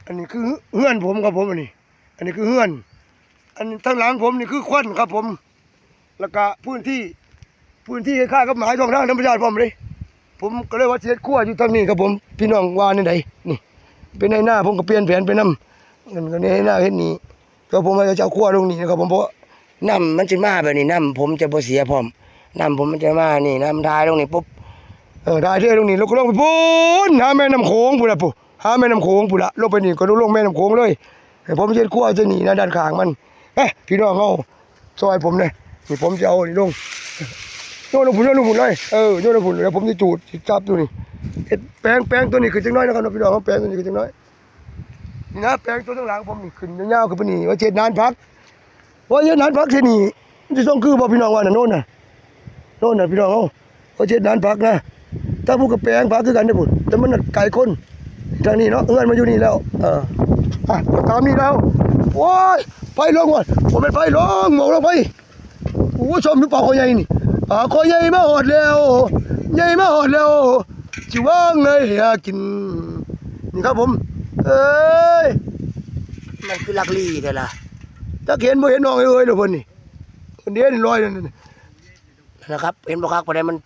อันนี้คือเฮือนผมครับผมอันนี้คือเฮือนอันทางหลังผมนี่คือควันครับผมแล้วก็พื้นที่คล้ายๆกับหมายท้องทางธรรมชาติผมเลยผมก็เลยว่าเสียขั้วอยู่ทางนี้ครับผมพี่น้องว่าในใดนี่เป็นในหน้าผมก็เปลี่ยนแผนไปนำเงินก็ในหน้าเฮ็ดนี่ก็ผมว่าจะเอาขั้วลงนี่นะครับผมเพราะน้ำมันจะมาแบบนี้น้ำผมจะบ่เสียพร้อมน้ำผมมันจะมานี่น้ำทายลงนี่ปุ๊บทายเทลงนี่แล้วก็ลงไปพูนหาแม่น้ำโขงพุ่นล่ะปุ๊หาแม่น้ำโขงพุ่นล่ะลงไปนี่ก็ลงแม่น้ำโขงเลยผมจะเฮ็ดขั้วจะหนีนะด้านข้างมันพี่น้องเอาซอยผมเลยนี่ผมจะเอานี่ลงโยนลงพุ่นเลยโยนลงพุ่นแล้วผมจะจูดจับอยู่นี่เฮ็ดแปลงตัวนี้ขึ้นจังน้อยนะครับพี่น้องแปลงตัวนี้ขึ้นจังน้อยนี่นะแปลงตัวข้างหลังผมนี่ขึ้นยาวๆขึ้นไปนี่ว่าเจ็ดนานพักว่าเจ็ดนานพักที่นี่มันจะส่งคือบ่พี่น้องว่าน่ะโน่นน่ะพี่น้องเอาว่าเจ็ดนานพักนะถ้าพูดกับแปลงพักคือกันได้พุ่นแต่มันไกลคนทางนี้เนาะเงินมาอยู่นี่แล้วตามนี่แล้วโอ้ยไฟลงว่ะผมเป็นไฟลงหมอกลงไปโอ้ชมดูปลาคอใหญ่นี่คอใหญ่มาหอดแล้วใหญ่มาหอดแล้วจิว่างเลยกินนี่ครับผมเอ้ยมันคือลักลี่เด้อล่ะถ้าเห็นบ่เห็นน้องเอ้ยเด้อเพิ่นนี่คนเดียวนี่ลอยนั่นนะครับเห็นบ่ครับบ่ได้มัน